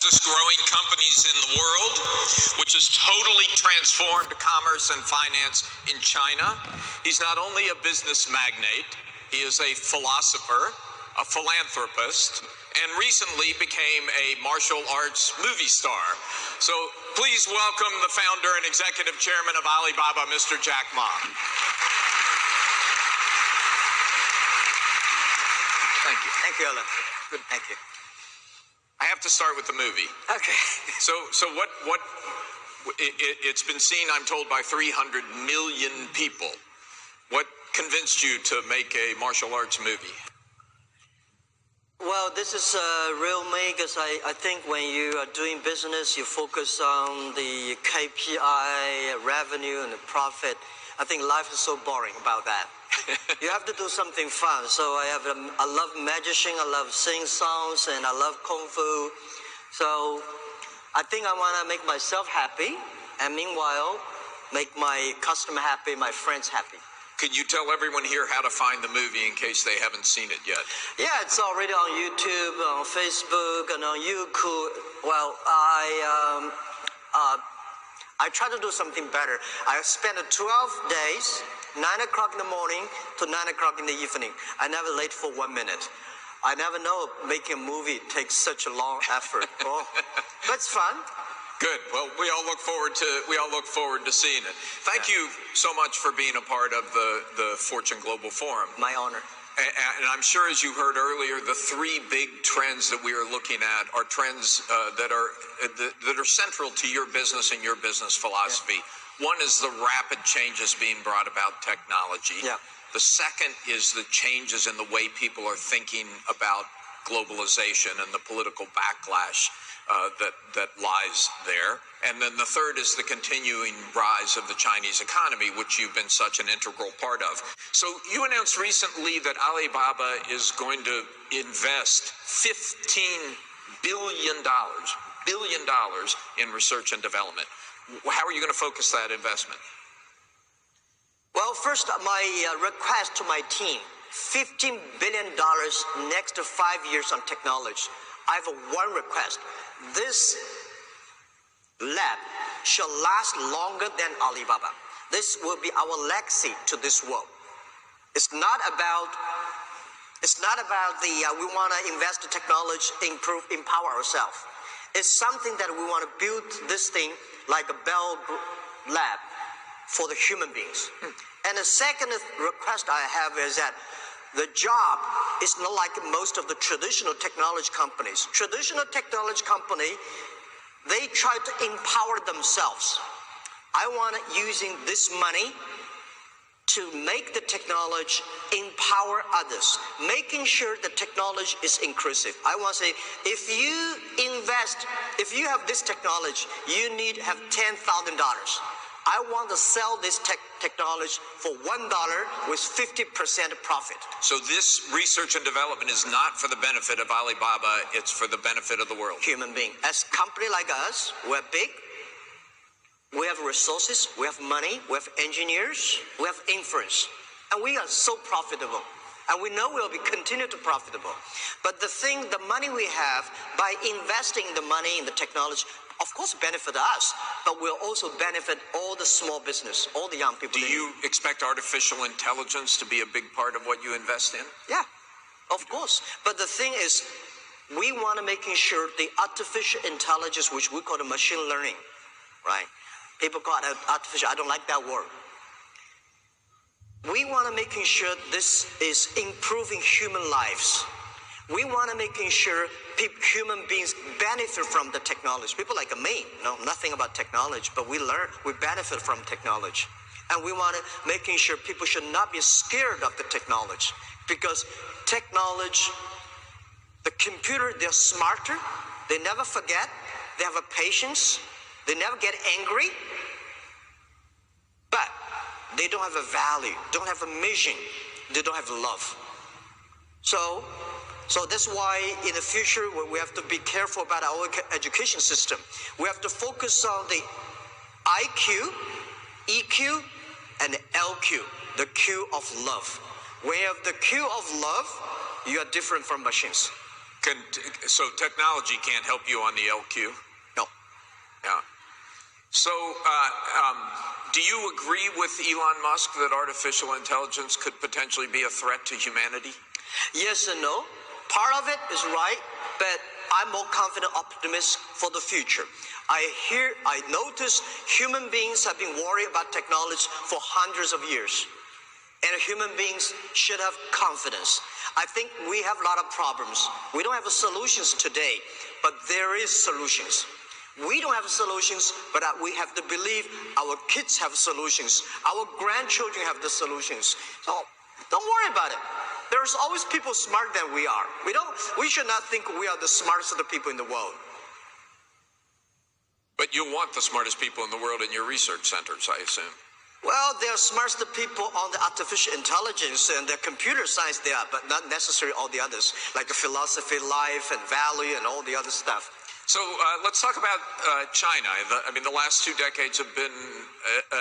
Growing companies in the world, which has totally transformed commerce and finance in China. He's not only a business magnate, he is a philosopher, a philanthropist, and recently became a martial arts movie star. So please welcome the founder and executive chairman of Alibaba, Mr. Jack Ma. Thank you. Thank you, Alan. Good, thank you. I have to start with the movie. Okay. So it's been seen, I'm told, by 300 million people. What convinced you to make a martial arts movie? Well, this is real me because I think when you are doing business, you focus on the KPI, revenue, and the profit. I think life is so boring about that. You have to do something fun. So I love magician, I love sing songs, and I love kung fu. So I think I want to make myself happy, and meanwhile, make my customer happy, my friends happy. Could you tell everyone here how to find the movie in case they haven't seen it yet? Yeah, it's already on YouTube, on Facebook, and on YouTube. Well, I try to do something better. I spent 12 days, 9 o'clock in the morning to 9 o'clock in the evening. I never late for 1 minute. I never know making a movie takes such a long effort. Oh, but it's fun. Good. Well, we all look forward to seeing it. Thank you so much for being a part of the Fortune Global Forum. My honor. And I'm sure, as you heard earlier, the three big trends that we are looking at are trends that are central to your business and your business philosophy. Yeah. One is the rapid changes being brought about technology. Yeah. The second is the changes in the way people are thinking about globalization and the political backlash that lies there. And then the third is the continuing rise of the Chinese economy, which you've been such an integral part of. So you announced recently that Alibaba is going to invest $15 billion in research and development. How are you going to focus that investment? Well, first, my request to my team, $15 billion next 5 years on technology. I have one request. This lab shall last longer than Alibaba. This will be our legacy to this world. It's not about we want to invest in technology, empower ourselves. It's something that we want to build this thing like a Bell lab for the human beings. And the second request I have is that the job is not like most of the traditional technology companies. Traditional technology company, they try to empower themselves. I want using this money to make the technology empower others, making sure the technology is inclusive. I want to say, if you have this technology, you need to have $10,000. I want to sell this technology for $1 with 50% profit. So this research and development is not for the benefit of Alibaba, it's for the benefit of the world. Human being. As a company like us, we're big, we have resources, we have money, we have engineers, we have influence, and we are so profitable. And we know we'll be continue to profitable. But the money we have, by investing the money in the technology, of course benefit us, but will also benefit all the small business, all the young people. Do you expect artificial intelligence to be a big part of what you invest in? Yeah, of course. But the thing is, we want to making sure the artificial intelligence, which we call the machine learning, right? People call it artificial. I don't like that word. We want to making sure this is improving human lives. We want to making sure human beings benefit from the technology. People like me know nothing about technology, but we benefit from technology. And we want to making sure people should not be scared of the technology, because technology, the computer, they're smarter, they never forget, they have a patience, they never get angry, but they don't have a value, don't have a mission, they don't have love. So that's why in the future we have to be careful about our education system. We have to focus on the IQ, EQ, and LQ, the Q of love. When you have the Q of love, you are different from machines. So technology can't help you on the LQ? No. Yeah. So do you agree with Elon Musk that artificial intelligence could potentially be a threat to humanity? Yes and no. Part of it is right, but I'm more confident optimist for the future. I notice human beings have been worried about technology for hundreds of years. And human beings should have confidence. I think we have a lot of problems. We don't have solutions today, but there is solutions. We don't have solutions, but we have to believe our kids have solutions. Our grandchildren have the solutions. So don't worry about it. There's always people smarter than we are. We should not think we are the smartest of the people in the world. But you want the smartest people in the world in your research centers, I assume. Well, they are smartest people on the artificial intelligence and the computer science they are, but not necessarily all the others, like the philosophy, life, and value, and all the other stuff. So let's talk about China. The last 2 decades have been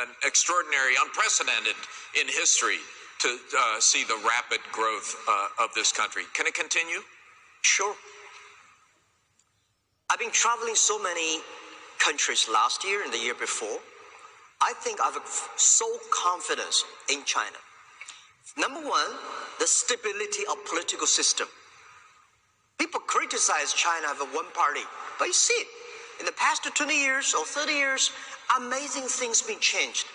an extraordinary, unprecedented in history to see the rapid growth of this country. Can it continue? Sure. I've been traveling so many countries last year and the year before. I think I have sole confidence in China. Number one, the stability of political system. People criticize China as a one party, but you see it. In the past 20 years or 30 years, amazing things been changed.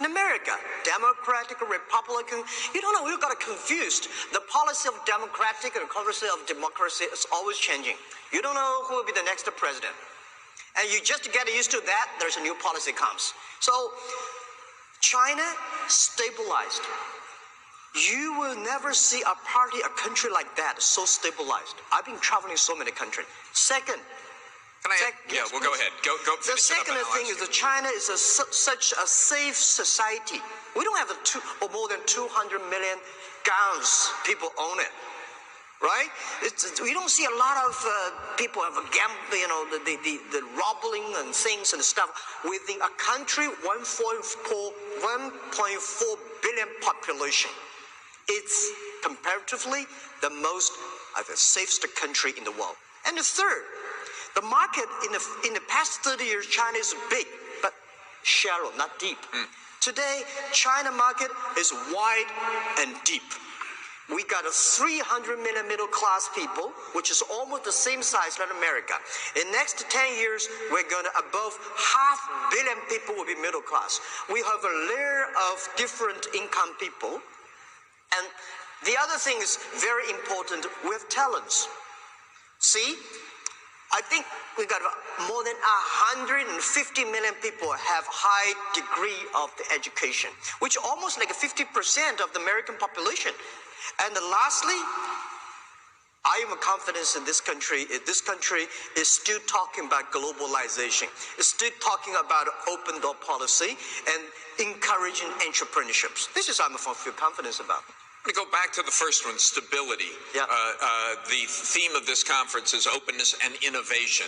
In America, Democratic or Republican, you don't know, you got confused. The policy of Democratic and the policy of democracy is always changing. You don't know who will be the next president. And you just get used to that, there's a new policy comes. So, China stabilized. You will never see a party, a country like that so stabilized. I've been traveling so many countries. Second, yes, well, go ahead. Go the second thing is that China is such a safe society. We don't have more than 200 million guns. People own it. Right? We don't see a lot of people have a gamble, the robbing and things and stuff. Within a country, 1.4 billion population, it's comparatively the most safest country in the world. And the third, the market in the past 30 years, China is big, but shallow, not deep. Today, China market is wide and deep. We got a 300 million middle class people, which is almost the same size as America. In the next 10 years, we're going to above 500 million people will be middle class. We have a layer of different income people. And the other thing is very important, we have talents. See, I think we got more than 150 million people have high degree of the education, which almost like 50% of the American population. And lastly, I am confident in this country. This country is still talking about globalization. It's still talking about open door policy and encouraging entrepreneurships. This is what I feel confidence about. I'm going to go back to the first one, stability. Yeah. The theme of this conference is openness and innovation.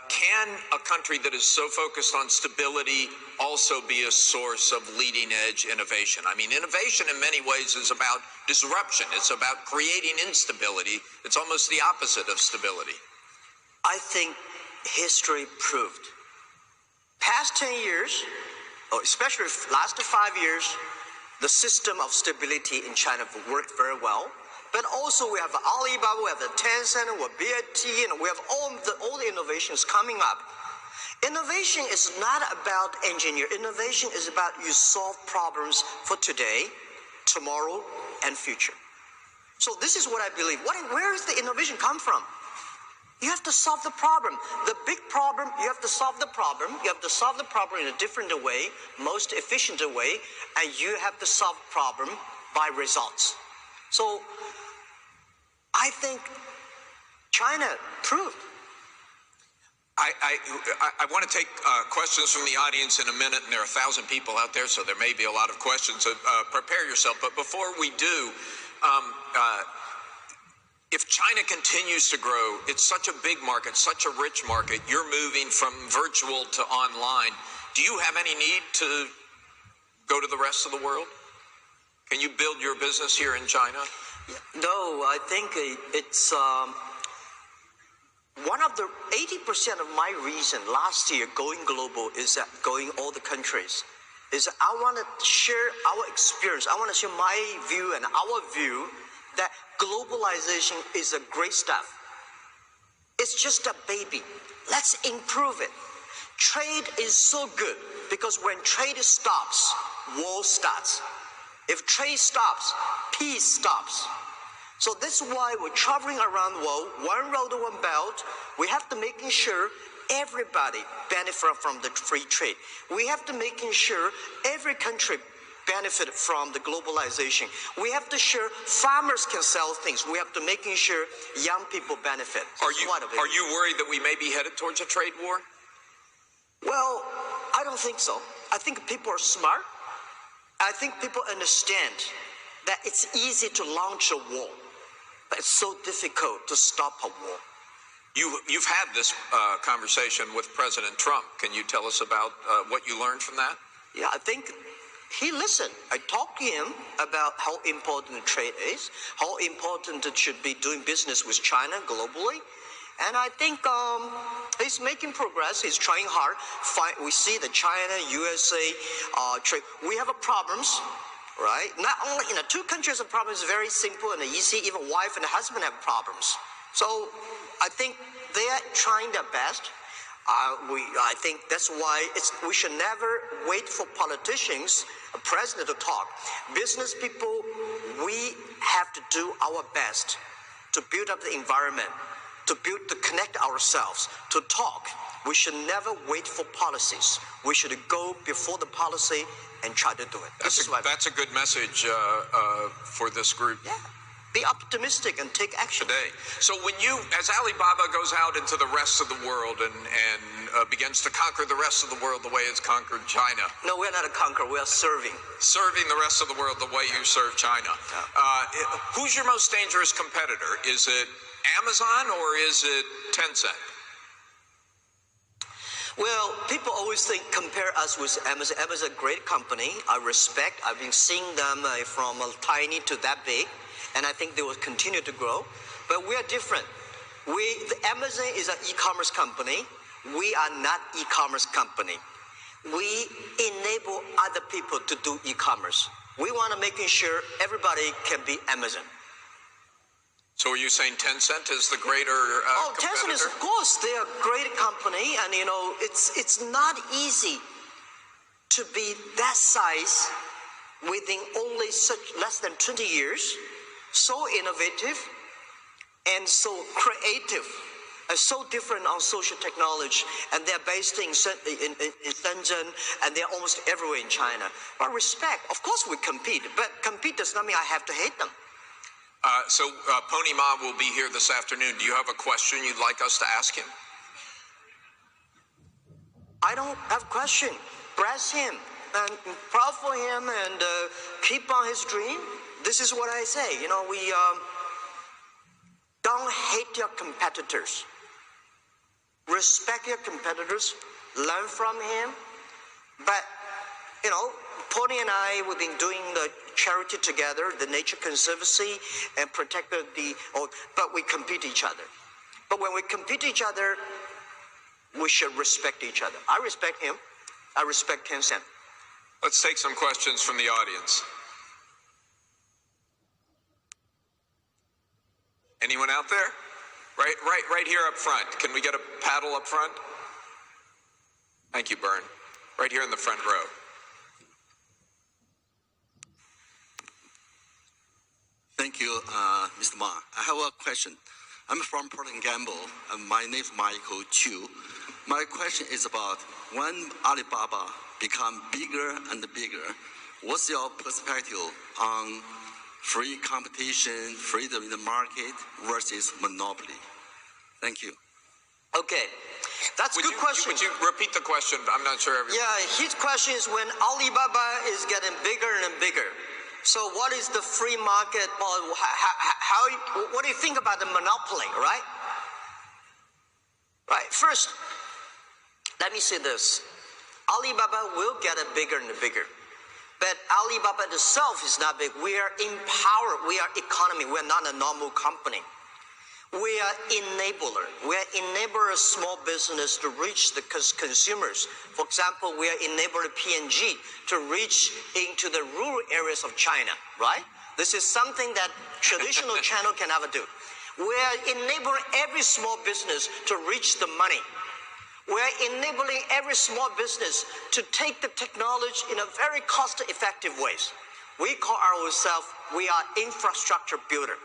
Can a country that is so focused on stability also be a source of leading-edge innovation? I mean, innovation in many ways is about disruption. It's about creating instability. It's almost the opposite of stability. I think history proved. Past 10 years, or especially last 5 years, the system of stability in China worked very well. But also we have Alibaba, we have the Tencent, we have BAT, and we have all the innovations coming up. Innovation is not about engineering. Innovation is about you solve problems for today, tomorrow, and future. So this is what I believe. Where does the innovation come from? You have to solve the problem. The big problem, you have to solve the problem. You have to solve the problem in a different way, most efficient way, and you have to solve the problem by results. So I think China proved. I want to take questions from the audience in a minute, and there are 1,000 people out there, so there may be a lot of questions. So prepare yourself. But before we do, if China continues to grow, it's such a big market, such a rich market. You're moving from virtual to online. Do you have any need to go to the rest of the world? Can you build your business here in China? No, I think it's one of the 80% of my reason last year going global is that going all the countries is I want to share our experience. I want to share my view and our view that globalization is a great stuff. It's just a baby. Let's improve it. Trade is so good because when trade stops, war starts. If trade stops, peace stops. So that's why we're traveling around the world, one road, one belt. We have to making sure everybody benefit from the free trade. We have to making sure every country benefit from the globalization. We have to sure farmers can sell things. We have to making sure young people benefit. Are you worried that we may be headed towards a trade war? Well, I don't think so. I think people are smart. I think people understand that it's easy to launch a war, but it's so difficult to stop a war. You've had this conversation with President Trump. Can you tell us about what you learned from that? Yeah, I think he listened. I talked to him about how important trade is, how important it should be doing business with China globally. And I think he's making progress. He's trying hard. We see the China, USA trade. We have problems, right? Not only in the two countries, the problem is very simple and easy. Even wife and husband have problems. So I think they are trying their best. I think that's why we should never wait for politicians, a president to talk. Business people, we have to do our best to build up the environment, to connect ourselves, to talk. We should never wait for policies. We should go before the policy and try to do it. That's a good message for this group. Yeah. Be optimistic and take action. Today. So as Alibaba goes out into the rest of the world and begins to conquer the rest of the world the way it's conquered China. No, we're not a conqueror. We are serving. Serving the rest of the world the way you serve China. Yeah. Who's your most dangerous competitor? Is it Amazon or is it Tencent? Well, people always compare us with Amazon. Amazon is a great company. I respect. I've been seeing them from tiny to that big. And I think they will continue to grow. But we are different. Amazon is an e-commerce company. We are not e-commerce company. We enable other people to do e-commerce. We want to making sure everybody can be Amazon. So are you saying Tencent is the greater competitor? Tencent is, of course, they are a great company. And, it's not easy to be that size within only less than 20 years. So innovative and so creative and so different on social technology, and they're based in Shenzhen, and they're almost everywhere in China. But respect, of course we compete, but compete does not mean I have to hate them. So Pony Ma will be here this afternoon. Do you have a question you'd like us to ask him? I don't have a question. Bless him and proud for him and keep on his dream. This is what I say, we don't hate your competitors. Respect your competitors, learn from him. But, Pony and I, we've been doing the charity together, the Nature Conservancy, and protect but we compete each other. But when we compete each other, we should respect each other. I respect him. I respect Tencent. Let's take some questions from the audience. Anyone out there? Right here up front. Can we get a paddle up front? Thank you, Bern. Right here in the front row. Thank you, Mr. Ma. I have a question. I'm from Procter & Gamble, and my name is Michael Chu. My question is about when Alibaba become bigger and bigger, what's your perspective on free competition, freedom in the market versus monopoly? Thank you. Okay, that's a good question. Would you repeat the question? I'm not sure. Yeah, his question is when Alibaba is getting bigger and bigger. So what is the free market? What do you think about the monopoly, right? Right, first, let me say this. Alibaba will get bigger and bigger. But Alibaba itself is not big. We are empowered. We are economy. We are not a normal company. We are enabler. We are enabler of small business to reach the consumers. For example, we are enabler P&G to reach into the rural areas of China, right? This is something that traditional channel can never do. We are enabling every small business to reach the money. We are enabling every small business to take the technology in a very cost-effective ways. We call ourselves, we are infrastructure builder.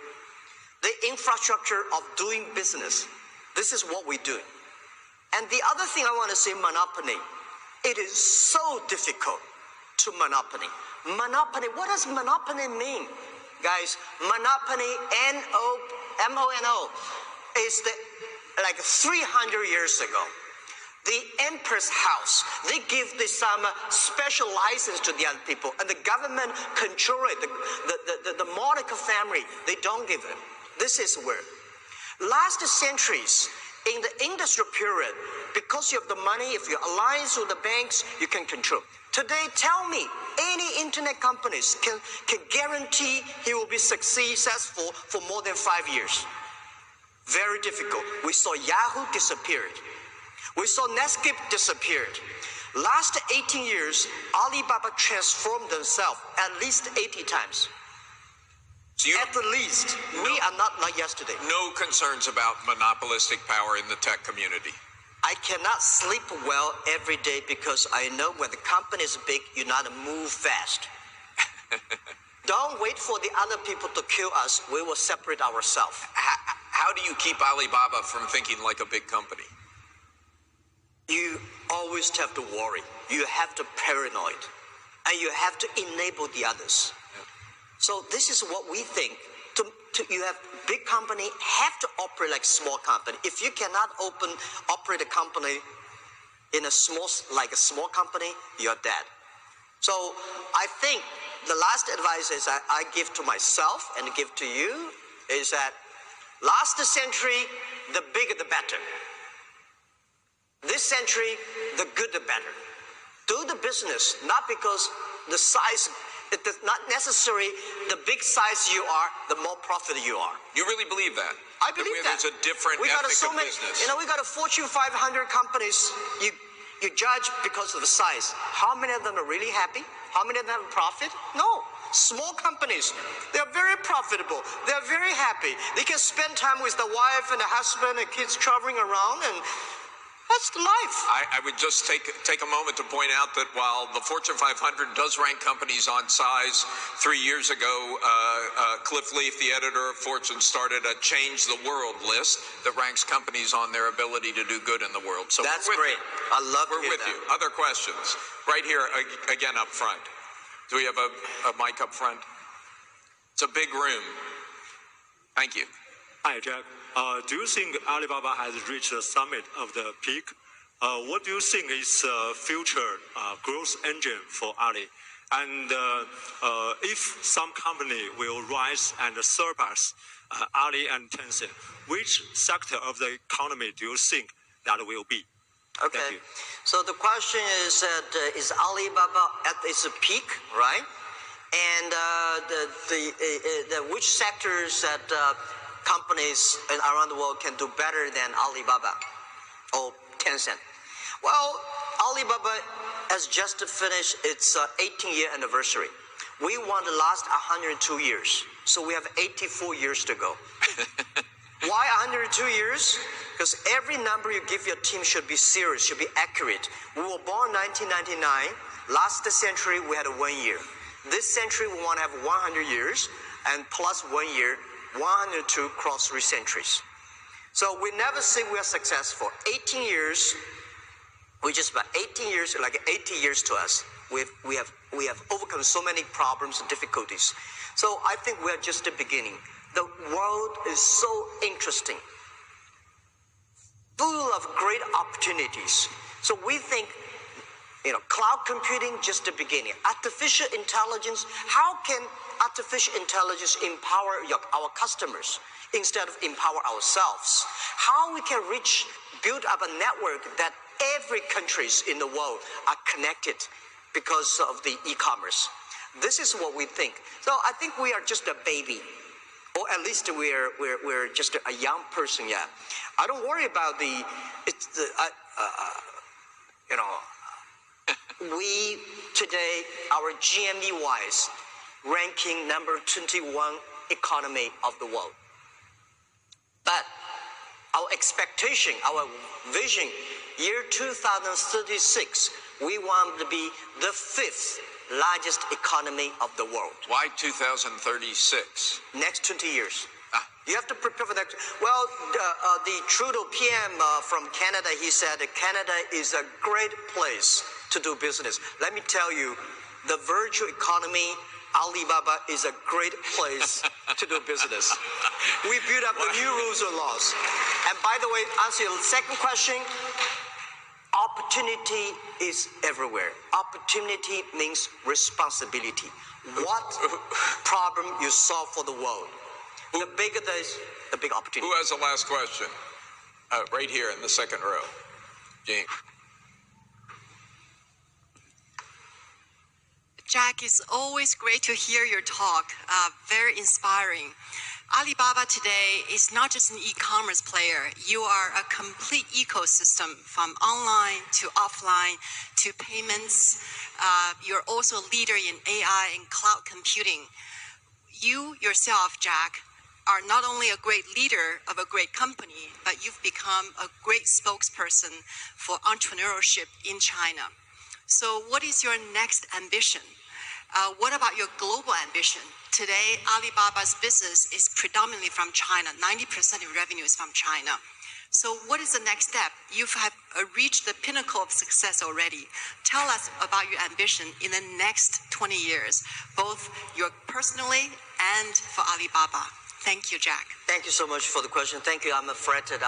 The infrastructure of doing business. This is what we do. And the other thing I want to say, monopoly. It is so difficult to monopoly. Monopoly, what does monopoly mean? Guys, monopoly, M-O-N-O, is like 300 years ago. The empress house, they give some special license to the other people, and the government control it. The monarch family, they don't give it. This is where. Last centuries, in the industrial period, because you have the money, if you alliance with the banks, you can control. Today, tell me, any internet companies can guarantee he will be successful for more than 5 years. Very difficult. We saw Yahoo disappeared. We saw Netscape disappeared. Last 18 years, Alibaba transformed themselves at least 80 times. So at the least, we are not like yesterday. No concerns about monopolistic power in the tech community. I cannot sleep well every day because I know when the company is big, you not move fast. Don't wait for the other people to kill us. We will separate ourselves. How do you keep Alibaba from thinking like a big company? You always have to worry. You have to paranoid. And you have to enable the others. So this is what we think. You have big company have to operate like small company. If you cannot operate a company in a small company, you're dead. So I think the last advice is I give to myself and give to you is that last century, the bigger the better. This century, the good the better. Do the business, not because the size. It is not necessary the big size you are, the more profit you are. You really believe that? I believe that. There's a different ethic of business. We got a Fortune 500 companies. You judge because of the size. How many of them are really happy? How many of them have profit? No. Small companies, they're very profitable. They're very happy. They can spend time with the wife and the husband and kids traveling around, and that's life. I would just take a moment to point out that while the Fortune 500 does rank companies on size, 3 years ago, Cliff Leaf, the editor of Fortune, started a Change the World list that ranks companies on their ability to do good in the world. So that's great. I love to hear that. We're with you. Other questions? Right here, again, up front. Do we have a mic up front? It's a big room. Thank you. Hi, Jack. Do you think Alibaba has reached the summit of the peak? What do you think is the future growth engine for Ali? And if some company will rise and surpass Ali and Tencent, which sector of the economy do you think that will be? Okay. Thank you. So the question is that is Alibaba at its peak, right? And which sectors that companies around the world can do better than Alibaba or Tencent? Well, Alibaba has just finished its 18-year anniversary. We want to last 102 years, so we have 84 years to go. Why 102 years? Because every number you give your team should be serious, should be accurate. We were born in 1999. Last century, we had 1 year. This century, we want to have 100 years, and plus 1 year, 102 cross 3 centuries. So we never say we are successful. 18 years, we just about 18 years, like 80 years to us. We have overcome so many problems and difficulties. So I think we are just the beginning. The world is so interesting, full of great opportunities. So we think, cloud computing, just the beginning. Artificial intelligence, how can artificial intelligence empower our customers instead of empower ourselves? How we can build up a network that every countries in the world are connected because of the e-commerce. This is what we think. So I think we are just a baby. or at least we're just a young person yet. I don't worry about we today, our GME-wise, ranking number 21 economy of the world. But our expectation, our vision, year 2036, we want to be the 5th largest economy of the world. Why 2036? Next 20 years. You have to prepare for that. Well, the Trudeau PM from Canada, he said that Canada is a great place to do business. Let me tell you, the virtual economy, Alibaba is a great place to do business. We build up the new rules and laws. And by the way, answer your second question, opportunity is everywhere. Opportunity means responsibility. What problem you solve for the world? The bigger the is, the big opportunity. Who has the last question? Right here in the second row. Jane. Jack, it's always great to hear your talk. Very inspiring. Alibaba today is not just an e-commerce player. You are a complete ecosystem from online to offline to payments. You're also a leader in AI and cloud computing. You yourself, Jack, are not only a great leader of a great company, but you've become a great spokesperson for entrepreneurship in China. So what is your next ambition? What about your global ambition? Today, Alibaba's business is predominantly from China. 90% of revenue is from China. So what is the next step? You have reached the pinnacle of success already. Tell us about your ambition in the next 20 years, both your personally and for Alibaba. Thank you, Jack. Thank you so much for the question. Thank you. I'm afraid that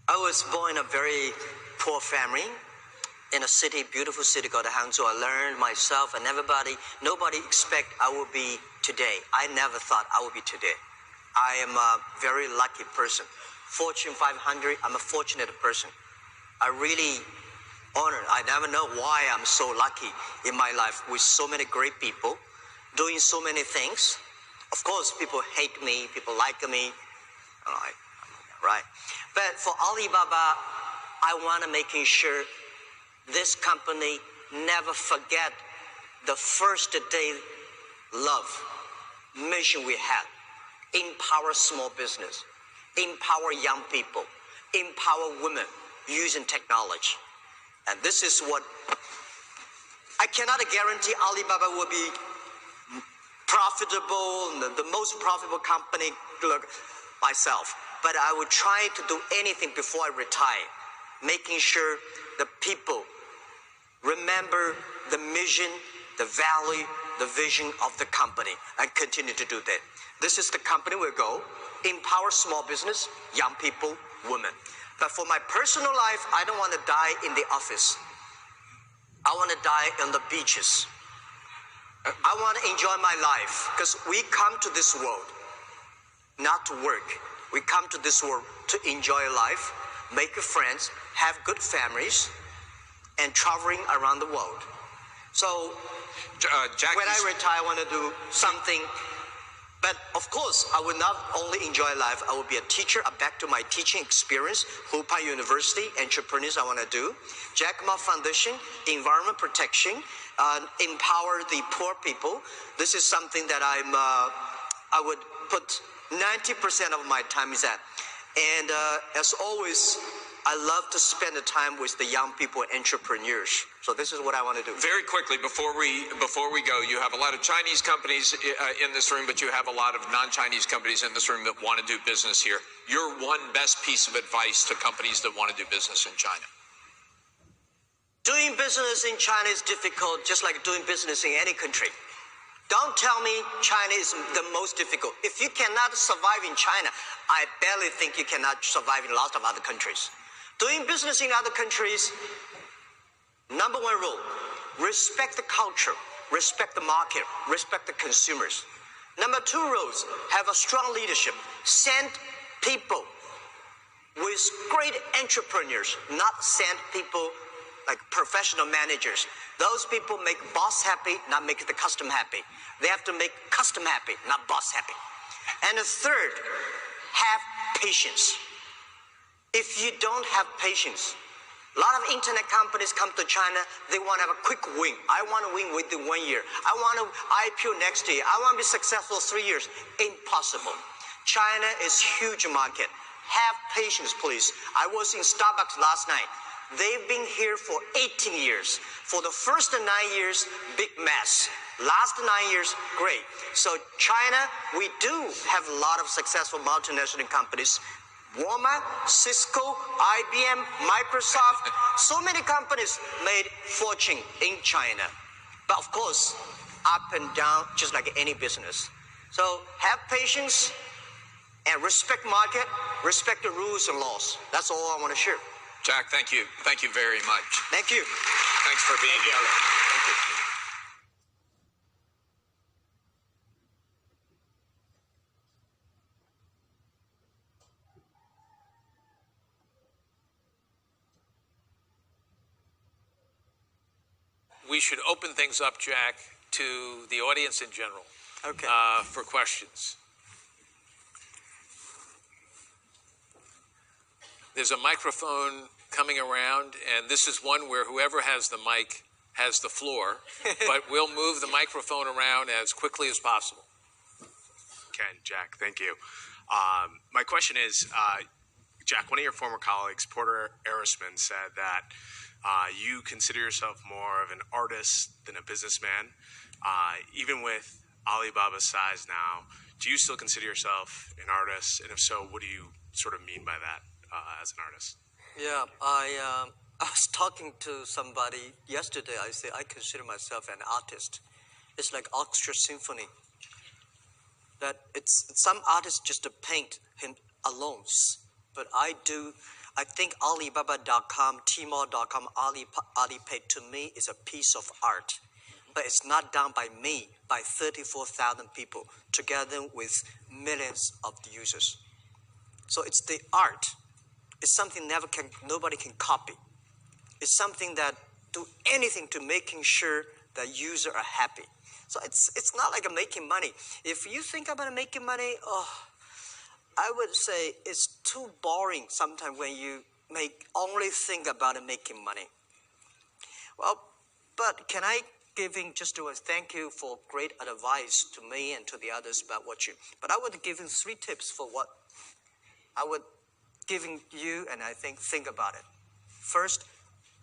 I was born in a very poor family in a city, beautiful city called Hangzhou. I learned myself and nobody expect I will be today. I never thought I would be today. I am a very lucky person. Fortune 500, I'm a fortunate person. I really honored. I never know why I'm so lucky in my life with so many great people, doing so many things. Of course, people hate me, people like me, right? But for Alibaba, I want to making sure this company never forget the first day love mission we had. Empower small business, empower young people, empower women using technology. And this is what I cannot guarantee Alibaba will be profitable, the most profitable company myself. But I would try to do anything before I retire, making sure the people remember the mission, the value, the vision of the company, and continue to do that. This is the company we'll go. Empower small business, young people, women. But for my personal life, I don't want to die in the office. I want to die on the beaches. I want to enjoy my life, because we come to this world not to work. We come to this world to enjoy life, make friends, have good families, and traveling around the world. So Jack, when I retire, I want to do something. But of course, I will not only enjoy life, I will be a teacher. I'm back to my teaching experience, Hupai University, entrepreneurs I want to do. Jack Ma Foundation, environment protection, empower the poor people. This is something that I would put 90% of my time is at. And as always, I love to spend the time with the young people and entrepreneurs. So this is what I want to do. very quickly, before we go, you have a lot of Chinese companies in this room, but you have a lot of non-Chinese companies in this room that want to do business here. Your one best piece of advice to companies that want to do business in China? Doing business in China is difficult, just like doing business in any country. Don't tell me China is the most difficult. If you cannot survive in China, I barely think you cannot survive in lots of other countries. Doing business in other countries, number one rule, respect the culture, respect the market, respect the consumers. Number two rules, have a strong leadership. Send people with great entrepreneurs, not send people like professional managers. Those people make boss happy, not make the customer happy. They have to make customer happy, not boss happy. And the third, have patience. If you don't have patience, a lot of internet companies come to China, they want to have a quick win. I want to win within 1 year. I want to IPO next year. I want to be successful 3 years. Impossible. China is huge market. Have patience, please. I was in Starbucks last night. They've been here for 18 years. For the first 9 years, big mess. Last 9 years, great. So China, we do have a lot of successful multinational companies. Walmart, Cisco, IBM, Microsoft, so many companies made fortune in China. But of course, up and down, just like any business. So have patience and respect market, respect the rules and laws. That's all I want to share. Jack, thank you. Thank you very much. Thank you. Thanks for being here. Thank you. We should open things up, Jack, to the audience in general for questions. There's a microphone coming around, and this is one where whoever has the mic has the floor, but we'll move the microphone around as quickly as possible. Ken, Jack, thank you. My question is, Jack, one of your former colleagues, Porter Arisman, said that you consider yourself more of an artist than a businessman. Even with Alibaba's size now, do you still consider yourself an artist? And if so, what do you sort of mean by that as an artist? Yeah, I was talking to somebody yesterday. I say I consider myself an artist. It's like orchestra symphony. That it's some artists just paint him alone, but I think Alibaba.com, Tmall.com, Alipay to me is a piece of art. But it's not done by me, by 34,000 people, together with millions of users. So it's the art. It's something nobody can copy. It's something that do anything to making sure that users are happy. So it's not like making money. If you think about making money, I would say it's too boring sometimes when you only think about making money. Well, but can I giving just a thank you for great advice to me and to the others about but I would give 3 tips for what I would giving you, and I think about it. First,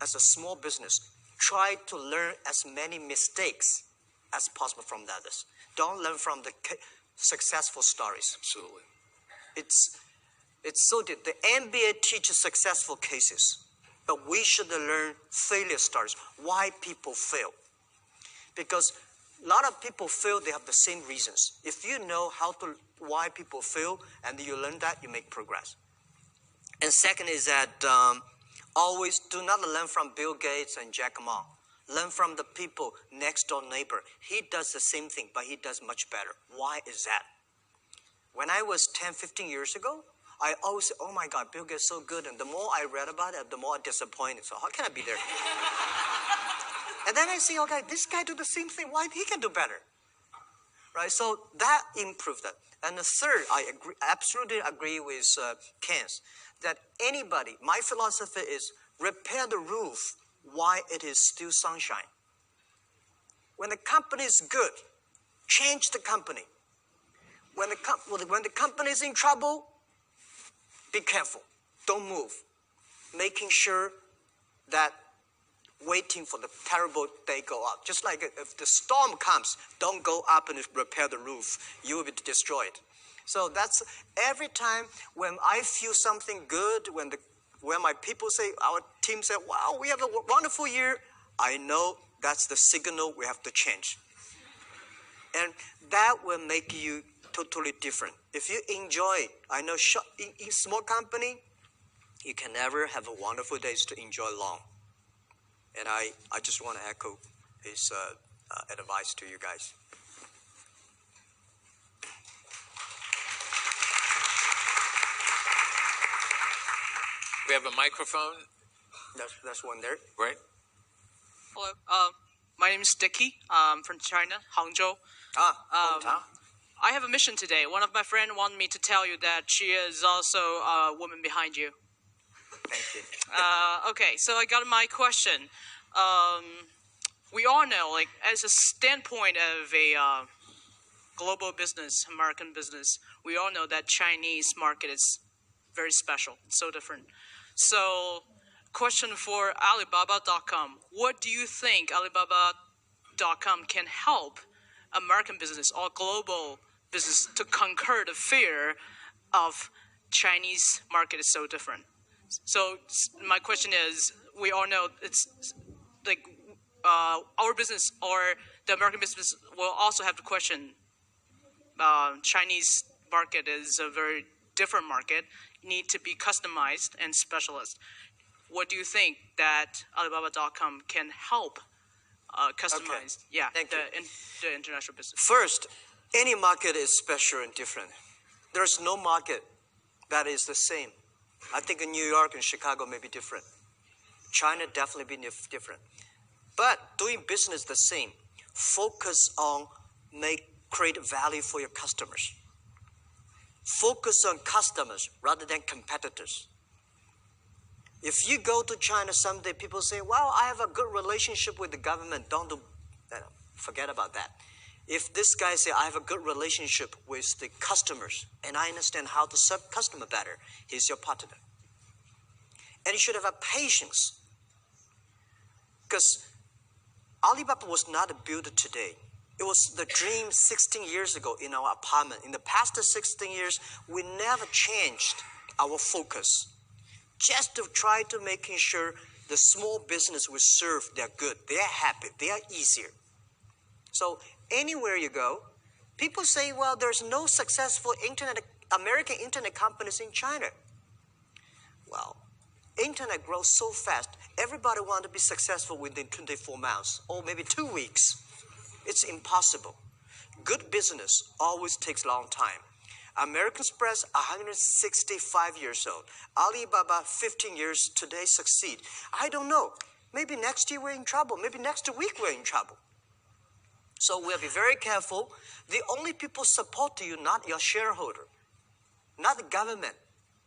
as a small business, try to learn as many mistakes as possible from the others. Don't learn from the successful stories. Absolutely. It's so that the MBA teaches successful cases, but we should learn failure stories, why people fail. Because a lot of people fail, they have the same reasons. If you know why people fail, and you learn that, you make progress. And second is that always do not learn from Bill Gates and Jack Ma. Learn from the people next door neighbor. He does the same thing, but he does much better. Why is that? When I was 10, 15 years ago, I always said, oh my God, Bill Gates is so good. And the more I read about it, the more I'm disappointed. So how can I be there? And then I see, okay, this guy do the same thing. Why he can do better? Right? So that improved that. And the third, I absolutely agree with Ken's, that anybody, my philosophy is repair the roof while it is still sunshine. When the company is good, change the company. When the company is in trouble, be careful. Don't move. Making sure that waiting for the terrible day go up. Just like if the storm comes, don't go up and repair the roof. You will be destroyed. So that's every time when I feel something good, when my people say, our team say, wow, we have a wonderful year, I know that's the signal we have to change. And that will make you totally different. If you enjoy, I know in small company, you can never have a wonderful days to enjoy long. And I just want to echo his advice to you guys. We have a microphone. That's one there. Right. Hello. My name is Dicky. I'm from China, Hangzhou. I have a mission today. One of my friends wanted me to tell you that she is also a woman behind you. Thank you. Okay, so I got my question. We all know, like, as a standpoint of a global business, American business, we all know that Chinese market is very special. It's so different. So, question for Alibaba.com. What do you think Alibaba.com can help American business or global business to conquer the fear of Chinese market is so different? So my question is, we all know it's like our business or the American business will also have to question Chinese market is a very different market, need to be customized and specialist. What do you think that Alibaba.com can help customize the international business? First, any market is special and different. There's no market that is the same. I think in New York and Chicago may be different. China definitely be different. But doing business the same. Focus on create value for your customers. Focus on customers rather than competitors. If you go to China someday, people say, well, I have a good relationship with the government. Forget about that. If this guy say, I have a good relationship with the customers and I understand how to serve customer better, he's your partner. And you should have a patience. Because Alibaba was not built today. It was the dream 16 years ago in our apartment. In the past 16 years, we never changed our focus. Just to try to making sure the small business we serve, they're good, they're happy, they are easier. So anywhere you go, people say, well, there's no successful American internet companies in China. Well, internet grows so fast, everybody wants to be successful within 24 months or maybe 2 weeks. It's impossible. Good business always takes a long time. American Express, 165 years old. Alibaba, 15 years today succeed. I don't know. Maybe next year we're in trouble. Maybe next week we're in trouble. So we'll be very careful. The only people support you, not your shareholder, not the government.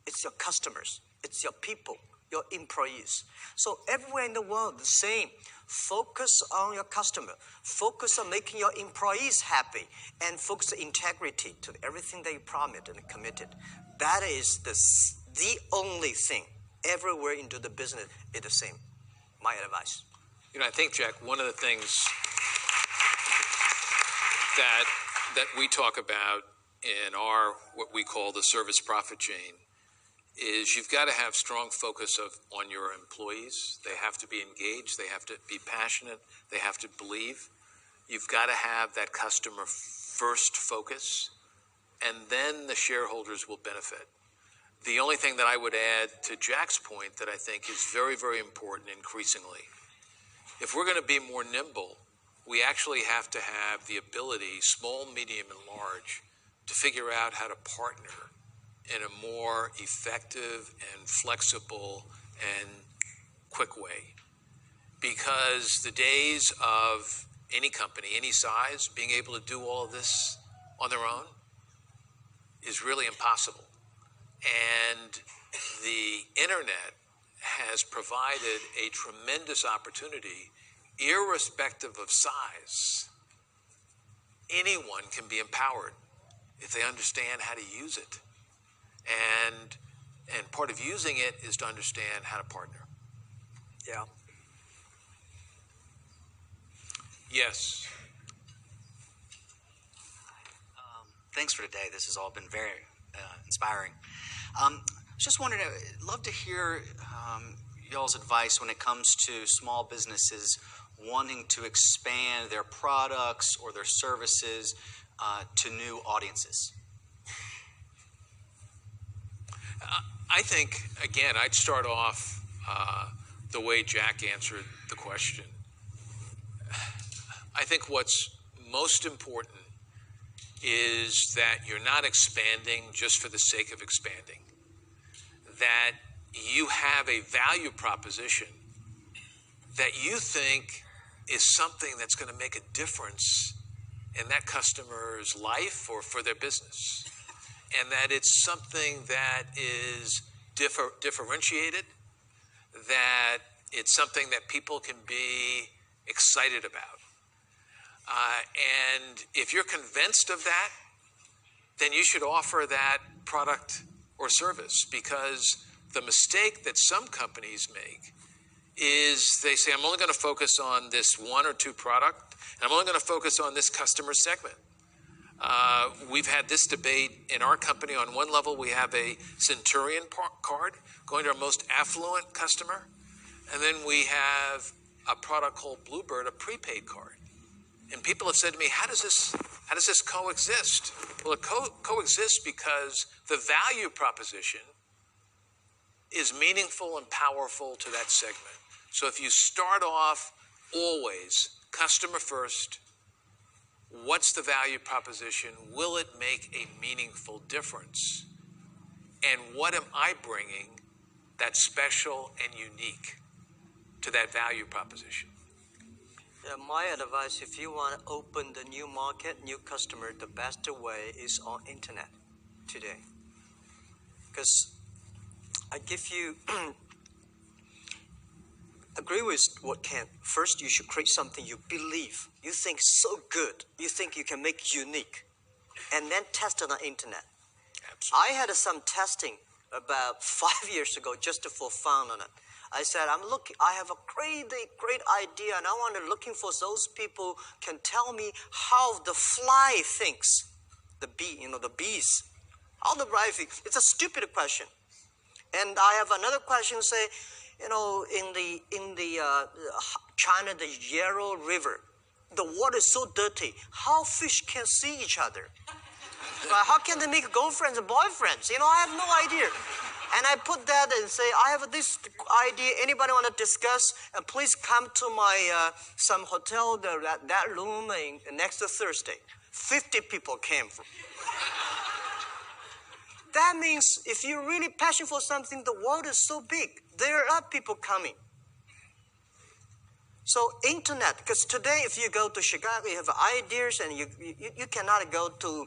It's your customers. It's your people, your employees. So everywhere in the world, the same. Focus on your customer. Focus on making your employees happy. And focus on integrity to everything that you promised and committed. That is the only thing. Everywhere into the business is the same. My advice. You know, I think, Jack, one of the things that we talk about in our, what we call the service profit chain, is you've got to have strong focus on your employees. They have to be engaged. They have to be passionate. They have to believe. You've got to have that customer first focus, and then the shareholders will benefit. The only thing that I would add to Jack's point that I think is very, very important increasingly, if we're going to be more nimble, we actually have to have the ability, small, medium, and large, to figure out how to partner in a more effective and flexible and quick way. Because the days of any company, any size, being able to do all of this on their own is really impossible. And the internet has provided a tremendous opportunity, irrespective of size. Anyone can be empowered if they understand how to use it. And part of using it is to understand how to partner. Yeah. Yes. Thanks for today. This has all been very inspiring. Just wanted to love to hear y'all's advice when it comes to small businesses wanting to expand their products or their services to new audiences. I think, again, I'd start off the way Jack answered the question. I think what's most important is that you're not expanding just for the sake of expanding. That you have a value proposition that you think is something that's going to make a difference in that customer's life or for their business. And that it's something that is differentiated, that it's something that people can be excited about. And if you're convinced of that, then you should offer that product or service, because the mistake that some companies make is they say, I'm only going to focus on this one or two product, and I'm only going to focus on this customer segment. We've had this debate in our company. On one level, we have a Centurion card going to our most affluent customer, and then we have a product called Bluebird, a prepaid card. And people have said to me, how does this coexist? Well, it coexists because the value proposition is meaningful and powerful to that segment. So if you start off always customer first, what's the value proposition? Will it make a meaningful difference? And what am I bringing that's special and unique to that value proposition? Yeah, my advice, if you want to open the new market, new customer, the best way is on internet today. Because I give you, agree with what Ken. First, you should create something you believe, you think so good, you think you can make unique, and then test it on the internet. Absolutely. I had some testing about 5 years ago just for fun on it. I said, I have a great idea, and I want to looking for those people can tell me how the fly thinks, the bee, the bees, how the fly thinks. It's a stupid question. And I have another question, say, in the China, the Yellow River, the water is so dirty. How fish can see each other? How can they make girlfriends and boyfriends? I have no idea. And I put that and say, I have this idea. Anybody want to discuss? And please come to my some hotel, that room next Thursday. 50 people came. That means if you're really passionate for something, the world is so big. There are people coming. So internet, because today if you go to Chicago, you have ideas, and you cannot go to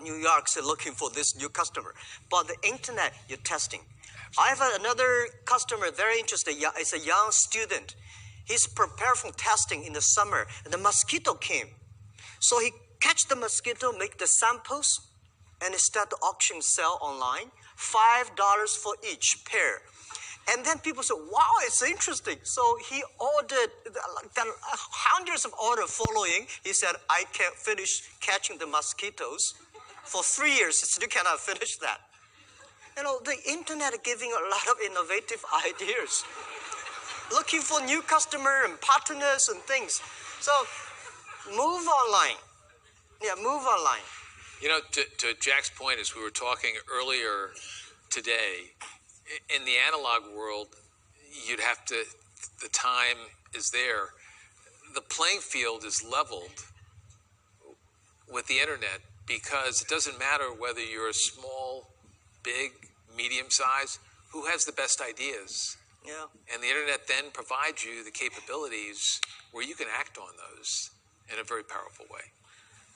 New York looking for this new customer. But the internet, you're testing. I have another customer, very interesting. It's a young student. He's prepared for testing in the summer, and the mosquito came. So he catch the mosquito, make the samples, and he start to auction sell online, $5 for each pair. And then people say, wow, it's interesting. So he ordered hundreds of orders following. He said, I can't finish catching the mosquitoes. For 3 years, still cannot finish that. The internet is giving a lot of innovative ideas. Looking for new customer and partners and things. So move online. Yeah, move online. To Jack's point, as we were talking earlier today, in the analog world, the time is there. The playing field is leveled with the internet, because it doesn't matter whether you're a small, big, medium size, who has the best ideas. Yeah. And the internet then provides you the capabilities where you can act on those in a very powerful way.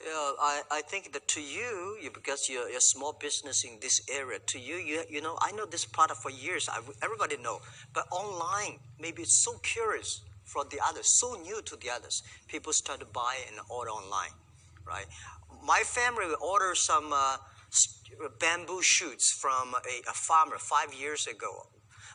Yeah, I think that to you, because you're a small business in this area, to you, I know this product for years. Everybody know. But online, maybe it's so curious for the others, so new to the others. People start to buy and order online, right? My family ordered some bamboo shoots from a farmer 5 years ago.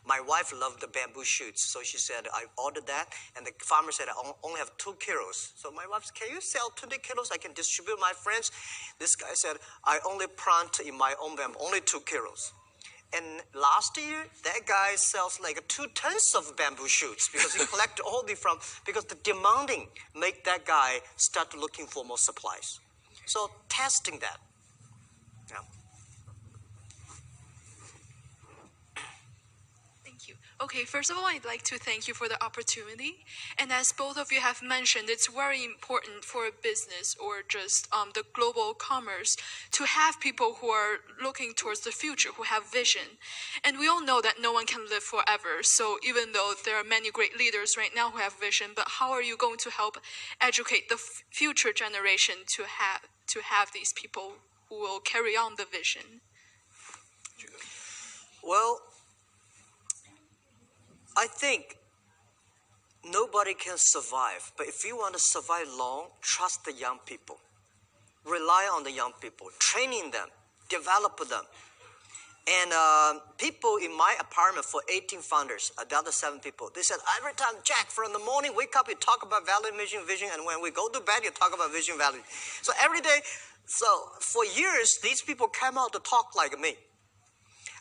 My wife loved the bamboo shoots, so she said, I ordered that, and the farmer said, I only have 2 kilos. So my wife said, can you sell 20 kilos? I can distribute my friends. This guy said, I only plant in my own bamboo, only 2 kilos. And last year, that guy sells like 2 tons of bamboo shoots because he collected all because the demanding make that guy start looking for more supplies. So testing that. Yeah. Thank you. Okay, first of all, I'd like to thank you for the opportunity. And as both of you have mentioned, it's very important for a business or just the global commerce to have people who are looking towards the future, who have vision. And we all know that no one can live forever. So even though there are many great leaders right now who have vision, but how are you going to help educate the future generation to have these people who will carry on the vision? Well, I think nobody can survive, but if you want to survive long, trust the young people. Rely on the young people, training them, develop them. And people in my apartment, for 18 founders, the other 7 people, they said, every time, Jack, from the morning, wake up, you talk about value, mission, vision, and when we go to bed, you talk about vision, value. So every day, so for years, these people came out to talk like me.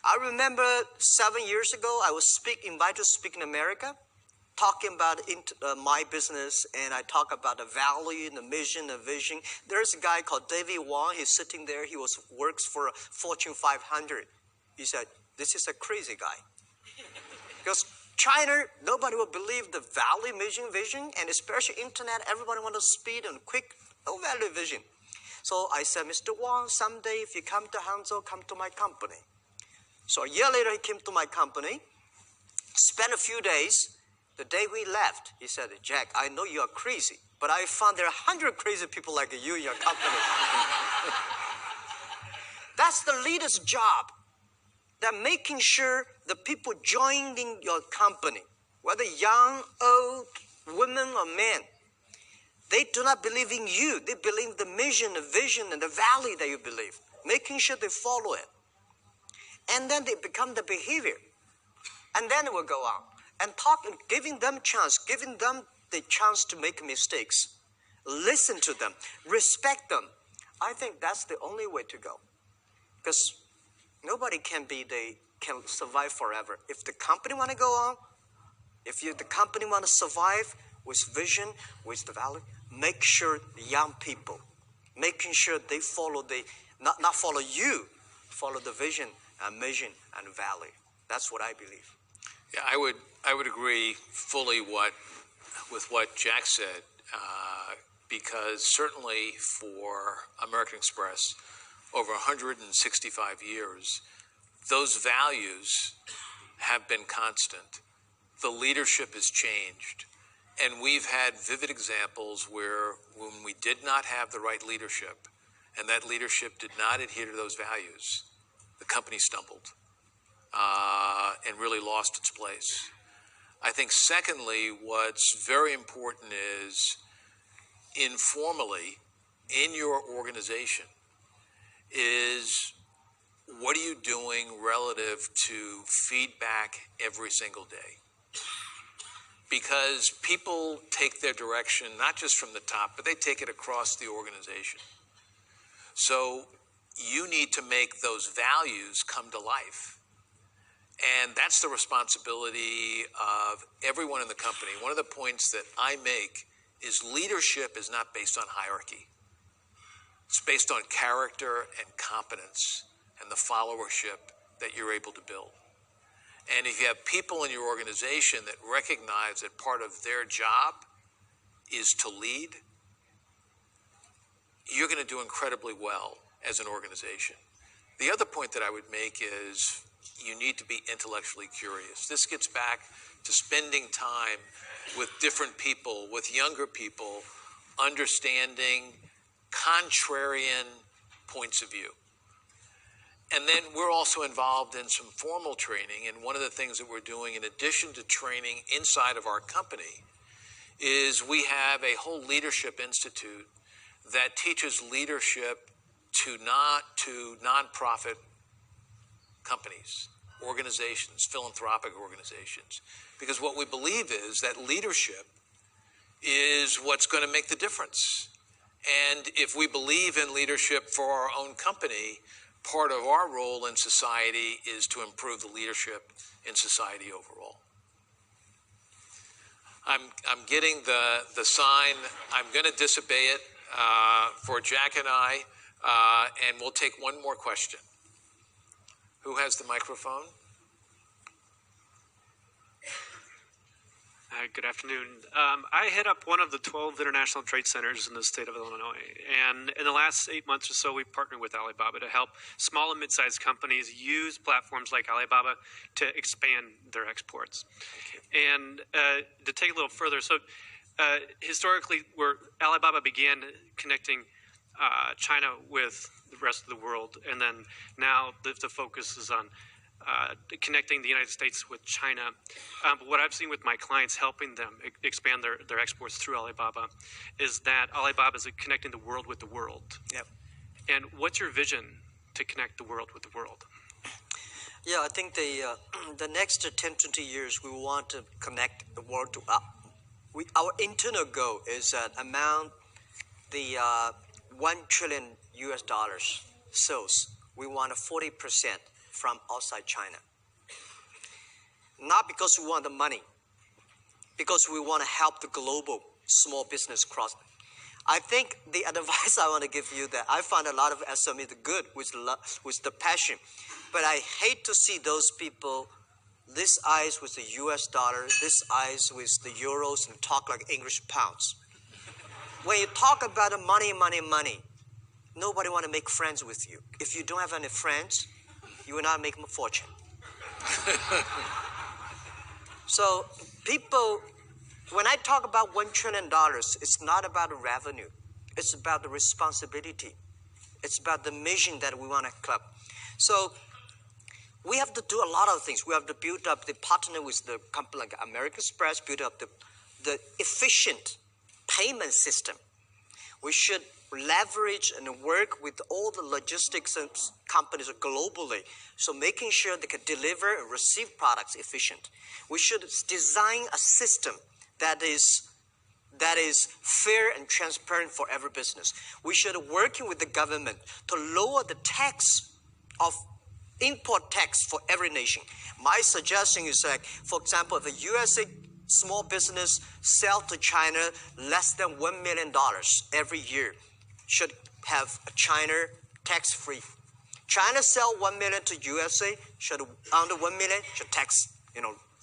I remember 7 years ago, I was invited to speak in America, talking about my business, and I talk about the value, the mission, the vision. There's a guy called David Wang. He's sitting there. He works for Fortune 500. He said, this is a crazy guy. Because China, nobody will believe the value, mission, vision, and especially internet, everybody wants speed and quick, no value, vision. So I said, Mr. Wang, someday if you come to Hangzhou, come to my company. So a year later, he came to my company, spent a few days. The day we left, he said, Jack, I know you are crazy, but I found there are 100 crazy people like you in your company. That's the leader's job. They're making sure the people joining your company, whether young, old, women, or men, they do not believe in you. They believe in the mission, the vision, and the value that you believe, making sure they follow it. And then they become the behavior. And then it will go on. And giving them the chance to make mistakes. Listen to them. Respect them. I think that's the only way to go. Because nobody can survive forever. If the company want to go on, the company want to survive with vision, with the value, make sure the young people, making sure they follow not follow you, follow the vision and mission and value. That's what I believe. Yeah, I would agree fully with what Jack said, because certainly for American Express, over 165 years, those values have been constant. The leadership has changed. And we've had vivid examples where when we did not have the right leadership, and that leadership did not adhere to those values, the company stumbled and really lost its place. I think secondly, what's very important is informally in your organization is what are you doing relative to feedback every single day? Because people take their direction not just from the top, but they take it across the organization. So you need to make those values come to life. And that's the responsibility of everyone in the company. One of the points that I make is leadership is not based on hierarchy. It's based on character and competence and the followership that you're able to build. And if you have people in your organization that recognize that part of their job is to lead, you're going to do incredibly well as an organization. The other point that I would make is you need to be intellectually curious. This gets back to spending time with different people, with younger people, understanding contrarian points of view. And then we're also involved in some formal training, and one of the things that we're doing in addition to training inside of our company is we have a whole leadership institute that teaches leadership to nonprofit companies, organizations, philanthropic organizations. Because what we believe is that leadership is what's going to make the difference. And if we believe in leadership for our own company, part of our role in society is to improve the leadership in society overall. I'm getting the sign. I'm going to disobey it for Jack and I, and we'll take one more question. Who has the microphone? Good afternoon. I head up one of the 12 international trade centers in the state of Illinois. And in the last 8 months or so, we've partnered with Alibaba to help small and mid-sized companies use platforms like Alibaba to expand their exports. And to take it a little further, so historically, where Alibaba began connecting China with the rest of the world, and then now the focus is on connecting the United States with China. But what I've seen with my clients helping them expand their exports through Alibaba is that Alibaba is connecting the world with the world. Yep. And what's your vision to connect the world with the world? Yeah, I think the next 10, 20 years, we want to connect the world to our internal goal is that amount the $1 trillion US sales, we want 40% from outside China. Not because we want the money, because we want to help the global small business cross. I think the advice I want to give you that I find a lot of SMEs good with the passion, but I hate to see those people, this eyes with the US dollar, this eyes with the euros, and talk like English pounds. When you talk about money, nobody want to make friends with you. If you don't have any friends, you will not make a fortune. So people, when I talk about $1 trillion, it's not about the revenue. It's about the responsibility. It's about the mission that we want to club. So we have to do a lot of things. We have to build up the partner with the company like American Express, build up the efficient payment system. We should leverage and work with all the logistics companies globally, so making sure they can deliver and receive products efficient. We should design a system that is fair and transparent for every business. We should working with the government to lower the tax of import tax for every nation. My suggestion is that, for example, if a USA small business sell to China less than $1 million every year, should have a China tax-free. China sell 1 million to USA, should under 1 million should tax,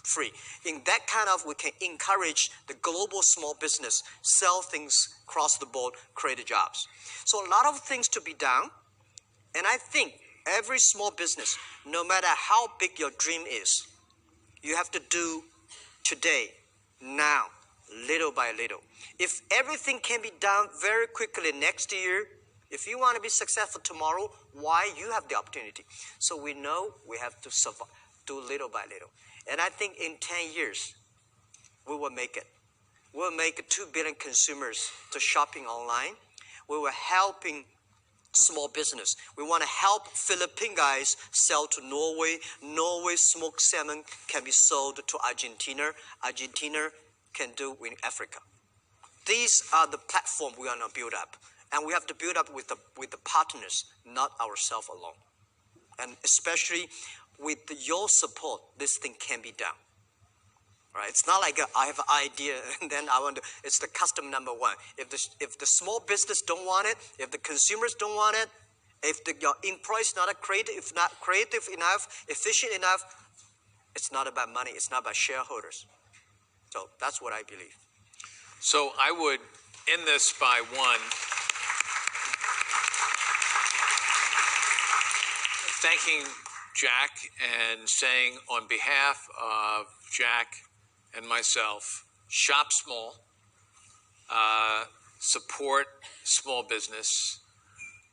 free. In that kind of, we can encourage the global small business, sell things across the board, create jobs. So a lot of things to be done, and I think every small business, no matter how big your dream is, you have to do today, now, little by little. If everything can be done very quickly next year, if you want to be successful tomorrow, why you have the opportunity? So we know we have to survive, do little by little. And I think in 10 years, we will make it. We'll make 2 billion consumers to shopping online. We will helping small business. We want to help Philippine guys sell to Norway. Norway smoked salmon can be sold to Argentina. Argentina can do in Africa. These are the platform we want to build up. And we have to build up with the partners, not ourselves alone. And especially with your support, this thing can be done. Right? It's not like I have an idea and then I want to, it's the custom number one. If the small business don't want it, if the consumers don't want it, if your employees not creative enough, efficient enough, it's not about money, it's not about shareholders. So that's what I believe. So I would end this by thanking Jack and saying on behalf of Jack and myself, shop small, support small business.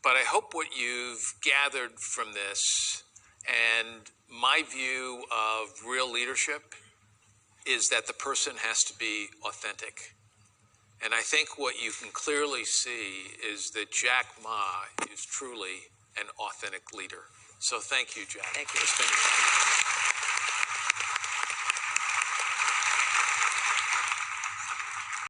But I hope what you've gathered from this and my view of real leadership is that the person has to be authentic. And I think what you can clearly see is that Jack Ma is truly an authentic leader. So thank you, Jack. Thank you. For spending time.